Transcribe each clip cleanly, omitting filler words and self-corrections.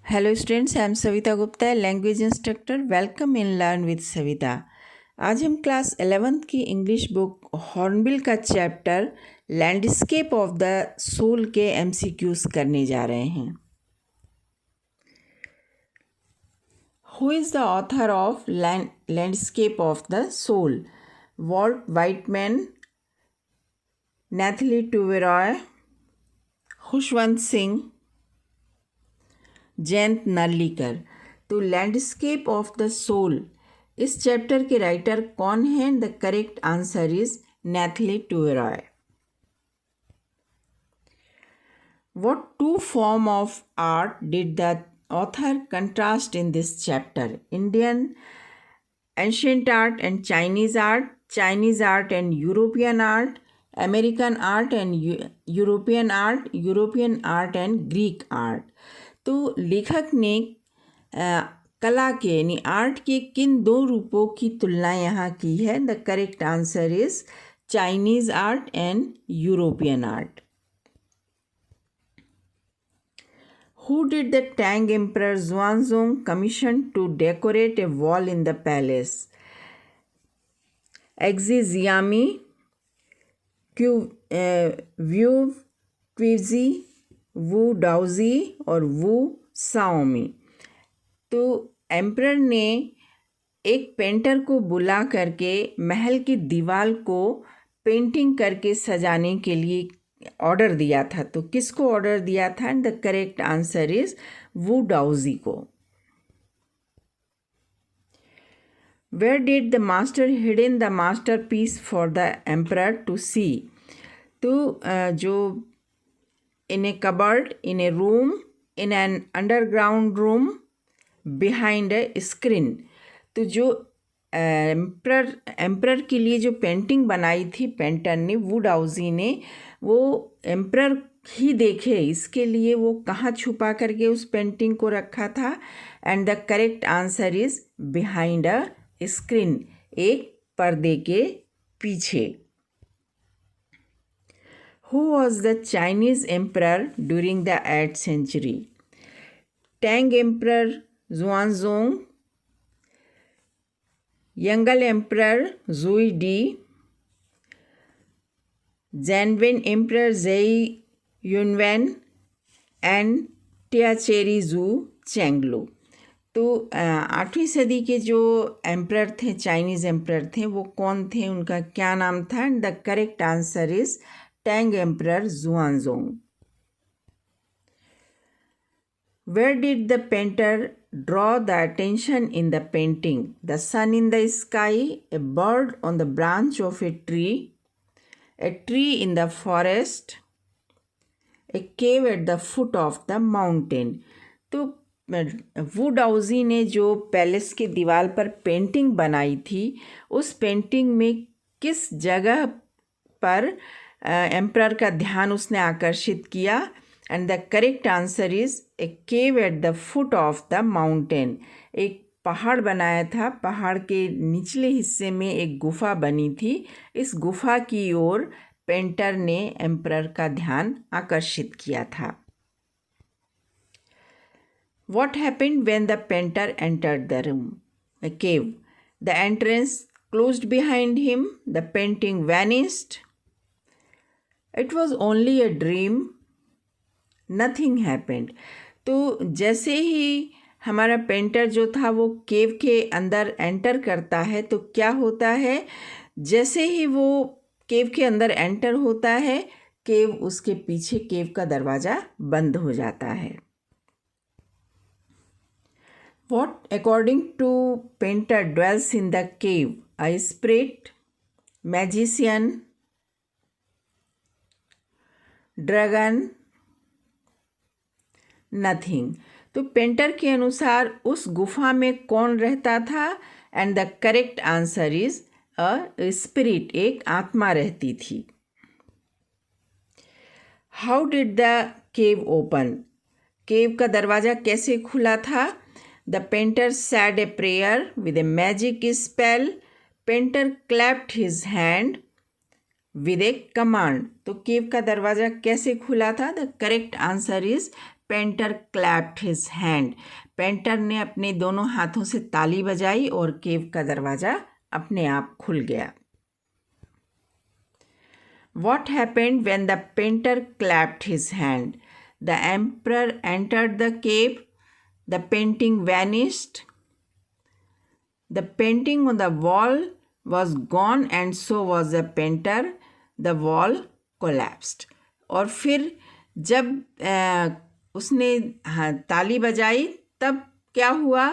Hello students, I am Savita Gupta, language instructor. Welcome in learn with Savita. आज हम class 11th की English book Hornbill का chapter landscape of the soul के MCQs करने जा रहे हैं। Who is the author of landscape of the soul? Walt Whitman, Nathalie Trouveroy, Khushwant Singh, Jayant Narlikar. तो लैंडस्केप ऑफ द सोल, इस चैप्टर के राइटर कौन हैं? The correct answer is Nathalie Trouveroy. What two form of art did the author contrast in this chapter? Indian ancient art and Chinese art, Chinese art and European art, American art and European art, European art and Greek art. तो लेखक ने कला के यानी art के किन दो रूपों की तुलना यहाँ की है? The correct answer is Chinese art and European art. Who did the Tang Emperor Xuanzong commission to decorate a wall in the palace? Xi Xiaomi, Wu Quizhi, Wu Daozi और Wu Xiaomi। तो emperor ने एक painter को बुला करके महल की दीवार को पेंटिंग करके सजाने के लिए ऑर्डर दिया था। तो किसको ऑर्डर दिया था? And the correct answer is Wu Daozi को। Where did the master hidden the masterpiece for the emperor to see? तो जो in a cupboard, in a room, in an underground room, behind a screen. तो जो emperor के लिए जो painting बनाई थी पेंटर ने, वू डाउजी ने, वो एम्परर ही देखे इसके लिए वो कहाँ छुपा करके उस पेंटिंग को रखा था? And the correct answer is behind a screen, एक पर्दे के पीछे। Who was the Chinese emperor during the 8th century? Tang emperor Xuanzong, Yongle emperor Zhu Di, Jianwen emperor Zhu Yunwen and Tiacheri Zhu Chenglu. तो 8वीं सदी के जो emperor थे, चाइनीज़ एम्परर थे, वो कौन थे? उनका क्या नाम था? And the correct answer is Tang emperor Xuanzong. Where did the painter draw the attention in the painting? The sun in the sky, a bird on the branch of a tree in the forest, a cave at the foot of the mountain. तो वू डाउजी ने जो palace के दीवार पर painting बनाई थी, उस painting में किस जगह पर एम्परर का ध्यान उसने आकर्षित किया? And the correct answer is a cave at the foot of the mountain. एक पहाड़ बनाया था, पहाड़ के निचले हिस्से में एक गुफा बनी थी। इस गुफा की ओर पेंटर ने एम्परर का ध्यान आकर्षित किया था। What happened when the painter entered the room? A cave. The entrance closed behind him. The painting vanished. It was only a dream. Nothing happened. तो जैसे ही हमारा पेंटर जो था वो केव के अंदर एंटर करता है, तो क्या होता है? जैसे ही वो केव के अंदर एंटर होता है, केव उसके पीछे केव का दरवाज़ा बंद हो जाता है। What, according to painter, dwells in the cave? A spirit, magician, dragon, nothing. तो पेंटर के अनुसार उस गुफा में कौन रहता था? And the correct answer is a spirit, एक आत्मा रहती थी। How did the cave open? Cave का दरवाज़ा कैसे खुला था? The painter said a prayer with a magic spell. Painter clapped his hand with a command. तो केव का दरवाज़ा कैसे खुला था? The correct answer is painter clapped his hand. Painter ने अपने दोनों हाथों से ताली बजाई और केव का दरवाज़ा अपने आप खुल गया. What happened when the painter clapped his hand? The emperor entered the cave. The painting vanished. The painting on the wall was gone and so was the painter. The wall collapsed. और फिर जब उसने ताली बजाई तब क्या हुआ?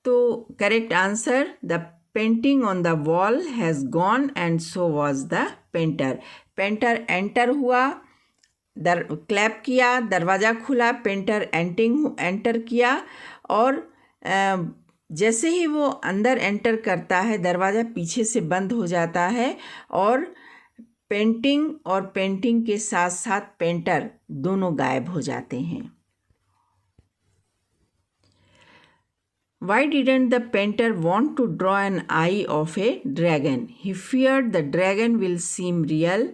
तो correct answer, the painting on the wall has gone and so was the painter. Painter enter हुआ, क्लैप किया, दरवाज़ा खुला, पेंटर एंटर किया और जैसे ही वो अंदर एंटर करता है दरवाज़ा पीछे से बंद हो जाता है और पेंटिंग के साथ साथ पेंटर दोनों गायब हो जाते हैं. Why didn't the painter want to draw an eye of a dragon? He feared the dragon will seem real.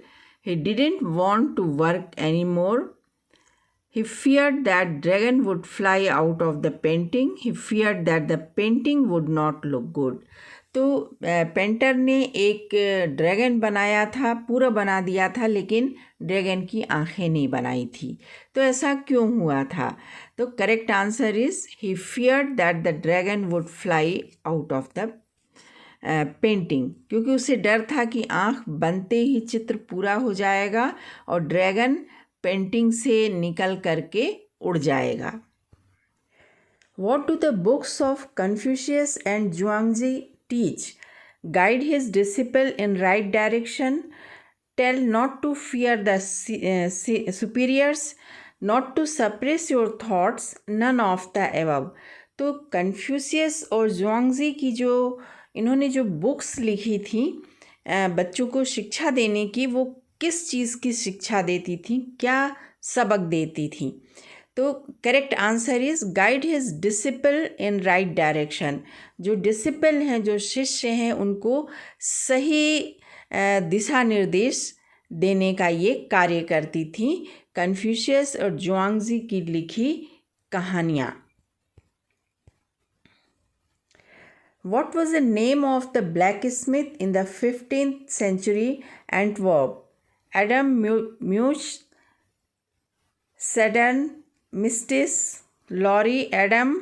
He didn't want to work anymore. He feared that dragon would fly out of the painting. He feared that the painting would not look good. तो painter ने एक dragon बनाया था, पूरा बना दिया था, लेकिन ड्रैगन की आंखें नहीं बनाई थी. तो ऐसा क्यों हुआ था? तो correct answer is he feared that the dragon would fly out of the painting, क्योंकि उसे डर था कि आंख बनते ही चित्र पूरा हो जाएगा और ड्रैगन पेंटिंग से निकल करके उड़ जाएगा. What do the books of Confucius and Zhuangzi teach? Guide his disciple in right direction. Tell not to fear the superiors. Not to suppress your thoughts. None of the above. तो Confucius और जुआंगजी की इन्होंने जो books लिखी थी बच्चों को शिक्षा देने की, वो किस चीज़ की शिक्षा देती थी, क्या सबक देती थी? तो correct answer is guide his disciple in right direction. जो डिसिपल हैं, जो शिष्य हैं, उनको सही दिशा निर्देश देने का ये कार्य करती थी कन्फ्यूशियस और जुआंगजी की लिखी कहानियाँ. What was the name of the blacksmith in the 15th century Antwerp? Adam Much, Sadan Matsys, Laurie Adam,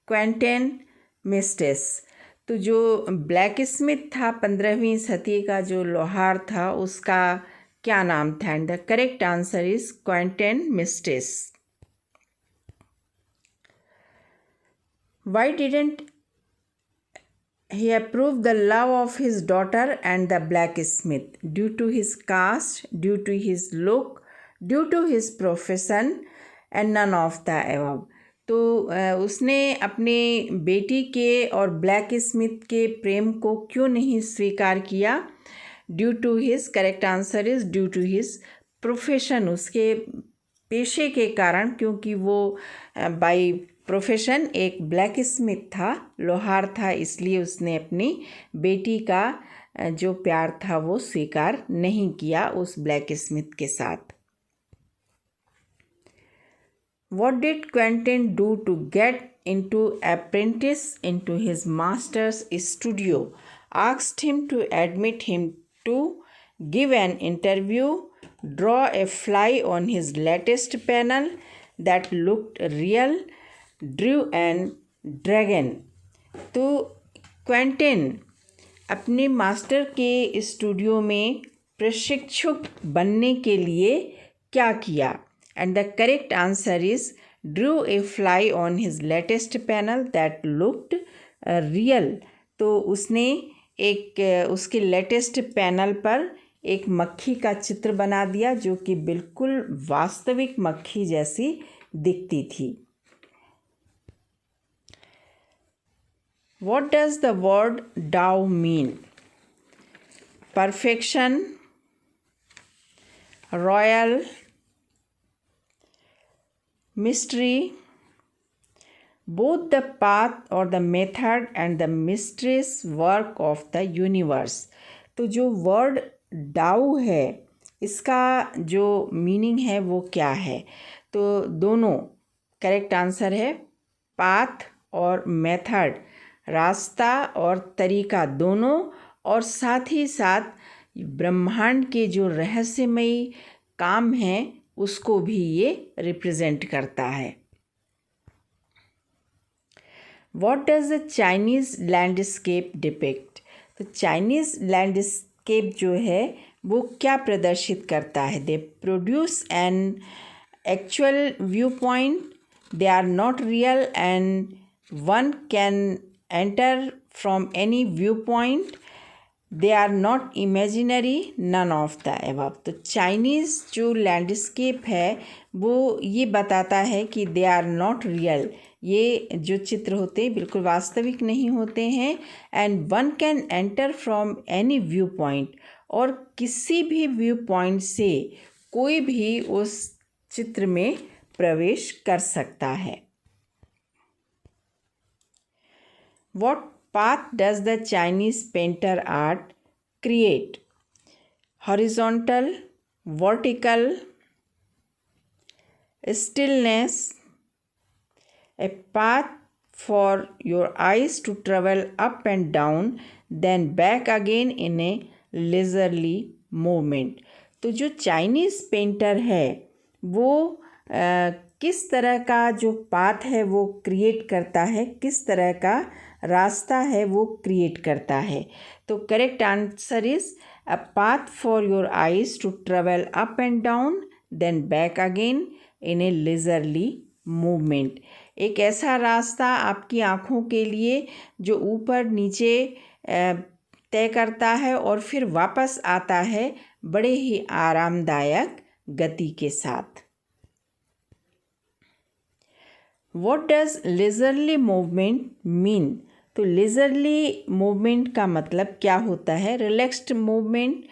Quentin Matsys. तो जो ब्लैक स्मिथ था 15वीं सदी का जो लोहार था, उसका क्या नाम था? And the correct answer is Quentin Matsys. Why didn't he approved the love of his daughter and the blacksmith? Due to his caste, due to his look, due to his profession, and none of the above. तो उसने अपने बेटी के और black Smith के प्रेम को क्यों नहीं स्वीकार किया? Due to his, correct answer is due to his profession. उसके पेशे के कारण, क्योंकि वो बाय प्रोफेशन एक ब्लैक स्मिथ था, लोहार था, इसलिए उसने अपनी बेटी का जो प्यार था वो स्वीकार नहीं किया उस ब्लैक स्मिथ के साथ. What did Quentin do to get into apprentice into his master's studio? Asked him to admit him to give an interview, draw a fly on his latest panel that looked real, drew an dragon. तो Quentin अपने master के studio में प्रशिक्षुक बनने के लिए क्या किया? And the correct answer is drew a fly on his latest panel that looked real. तो उसने उसके लेटेस्ट पैनल पर एक मक्खी का चित्र बना दिया जो कि बिल्कुल वास्तविक मक्खी जैसी दिखती थी. What does the word Tao mean? Perfection, royal, mystery, both the path or the method and the mysterious work of the universe. तो जो वर्ड डाउ है इसका जो मीनिंग है वो क्या है? तो दोनों करेक्ट आंसर है। पाथ और मेथड, रास्ता और तरीका दोनों, और साथ ही साथ ब्रह्मांड के जो रहस्यमयी काम हैं उसको भी ये रिप्रेजेंट करता है। What does the Chinese landscape depict? तो चाइनीज़ लैंडस्केप जो है वो क्या प्रदर्शित करता है? They produce an actual viewpoint, they are not real and one can enter from any viewpoint, they are not imaginary, none of the above. तो Chinese जो लैंडस्केप है वो ये बताता है कि दे आर नॉट रियल, ये जो चित्र होते हैं बिल्कुल वास्तविक नहीं होते हैं, and one can enter from any view point, और किसी भी व्यू पॉइंट से कोई भी उस चित्र में प्रवेश कर सकता है। What path does the Chinese painter art create? Horizontal, vertical, stillness, a path for your eyes to travel up and down, then back again in a leisurely movement। तो जो चाइनीज़ पेंटर है वो किस तरह का जो पाथ है वो क्रिएट करता है, किस तरह का रास्ता है वो क्रिएट करता है। तो correct answer is a path for your eyes to travel up and down then back again in a leisurely movement. एक ऐसा रास्ता आपकी आँखों के लिए जो ऊपर नीचे तय करता है और फिर वापस आता है बड़े ही आरामदायक गति के साथ। What does leisurely movement mean? तो leisurely movement का मतलब क्या होता है? Relaxed movement,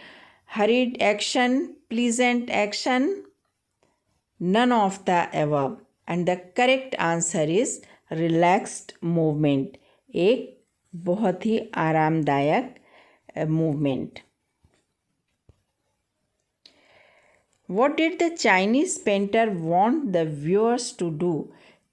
hurried action, pleasant action, none of the above. And the correct answer is relaxed movement, एक बहुत ही आरामदायक movement. What did the Chinese painter want the viewers to do?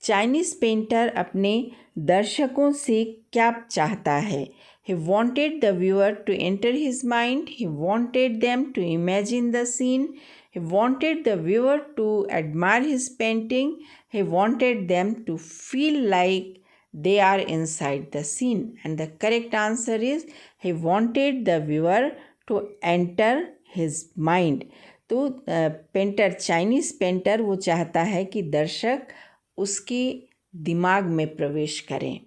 Chinese painter अपने दर्शकों से क्या चाहता है? He wanted the viewer to enter his mind. He wanted them to imagine the scene. He wanted the viewer to admire his painting. He wanted them to feel like they are inside the scene. And the correct answer is he wanted the viewer to enter his mind. तो painter, Chinese painter वो चाहता है कि दर्शक उसके दिमाग में प्रवेश करें।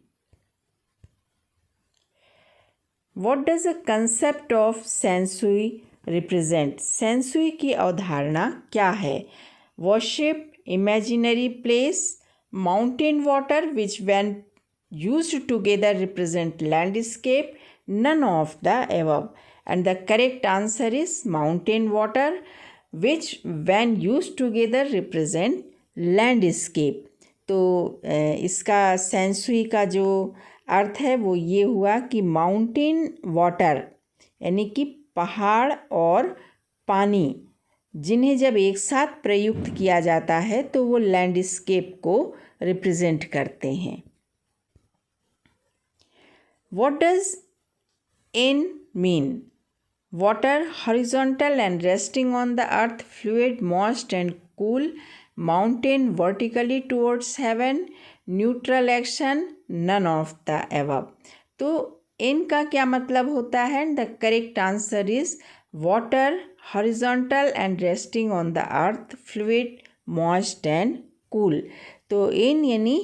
What does the concept of Sansui represent? Sansui की अवधारणा क्या है? Worship, imaginary place, mountain water which when used together represent landscape, none of the above. And the correct answer is mountain water which when used together represent landscape. तो इसका Sansui का जो अर्थ है वो ये हुआ कि माउंटेन वाटर यानी कि पहाड़ और पानी जिन्हें जब एक साथ प्रयुक्त किया जाता है तो वो लैंडस्केप को रिप्रेजेंट करते हैं। What does in mean? Water, horizontal and resting on the earth, fluid, moist and cool, mountain vertically towards heaven, neutral action, none of the above। तो इनका क्या मतलब होता है? The correct answer is water, horizontal and resting on the earth, fluid, moist and cool. तो इन यानी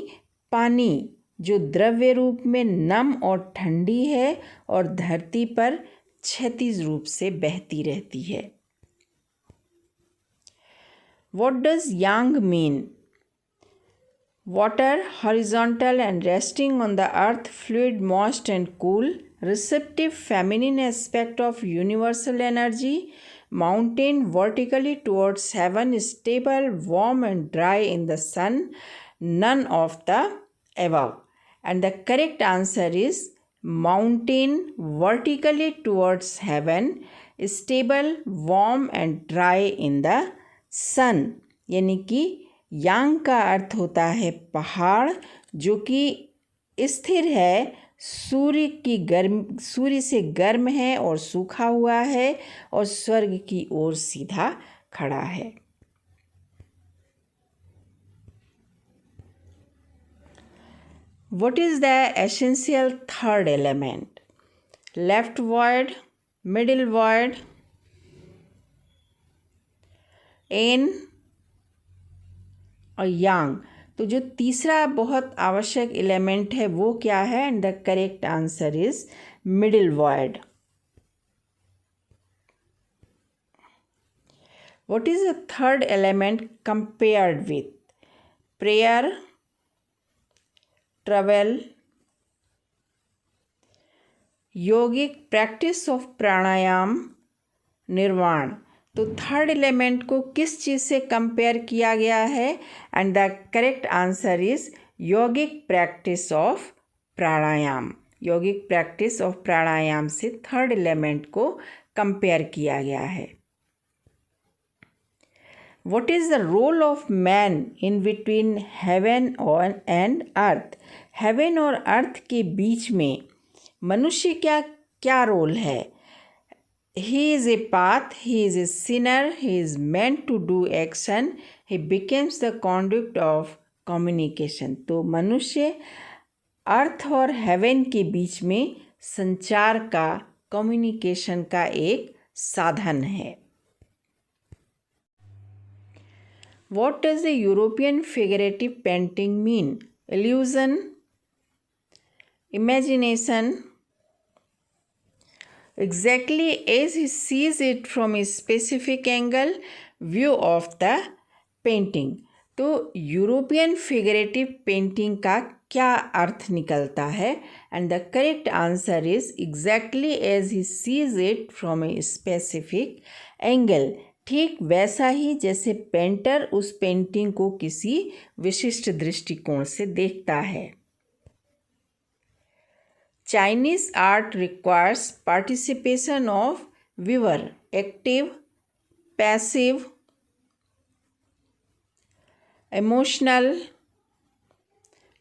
पानी जो द्रव्य रूप में नम और ठंडी है और धरती पर क्षैतिज रूप से बहती रहती है। What does yang mean? Water, horizontal and resting on the earth, fluid, moist and cool, receptive, feminine aspect of universal energy, mountain vertically towards heaven, stable, warm and dry in the sun, none of the above. And the correct answer is mountain vertically towards heaven, stable, warm and dry in the सन, यानी कि यांग का अर्थ होता है पहाड़ जो कि स्थिर है, सूर्य से गर्म है और सूखा हुआ है और स्वर्ग की ओर सीधा खड़ा है। What is the essential third element? Left void, middle void, yin और यांग। तो जो तीसरा बहुत आवश्यक एलिमेंट है वो क्या है? And the correct answer is middle void. What is the third element compared with? Prayer, travel, yogic practice of pranayama, nirvana. तो थर्ड एलिमेंट को किस चीज़ से कंपेयर किया गया है? And the correct answer is yogic practice of pranayama. Yogic practice of pranayama से third element को compare किया गया है। What is the role of man in between heaven and earth? Heaven और अर्थ के बीच में मनुष्य क्या रोल है? He is a path, he is a sinner, he is meant to do action, he becomes the conduit of communication। तो मनुष्य अर्थ और haven के बीच में संचार का, कम्युनिकेशन का एक साधन है। What does the European figurative painting mean? Illusion, imagination, exactly as he sees it from a specific angle, view of the painting। तो यूरोपियन फिगरेटिव पेंटिंग का क्या अर्थ निकलता है? And the correct answer is exactly as he sees it from a specific angle. ठीक वैसा ही जैसे painter उस पेंटिंग को किसी विशिष्ट दृष्टिकोण से देखता है। Chinese art requires participation of viewer, active, passive, emotional,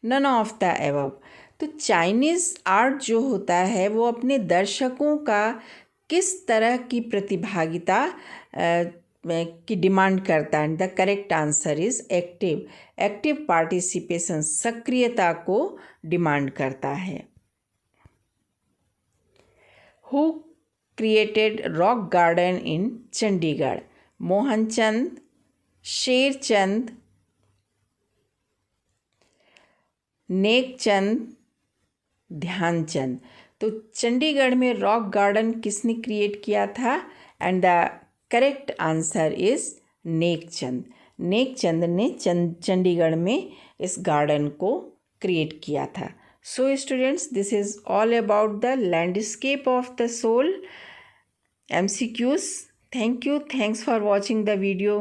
none of the above। तो चाइनीज़ आर्ट जो होता है वो अपने दर्शकों का किस तरह की प्रतिभागिता की डिमांड करता है? The correct answer is active. Active participation, सक्रियता को डिमांड करता है। Who created rock garden in Chandigarh? Mohanchand, Sherchand, Nek Chand, Dhyanchand. तो चंडीगढ़ में रॉक गार्डन किसने क्रिएट किया था? And the correct answer is Nek Chand. Nek Chand ने चंडीगढ़ में इस गार्डन को क्रिएट किया था। So students, this is all about the landscape of the soul MCQs. Thank you. Thanks for watching the video.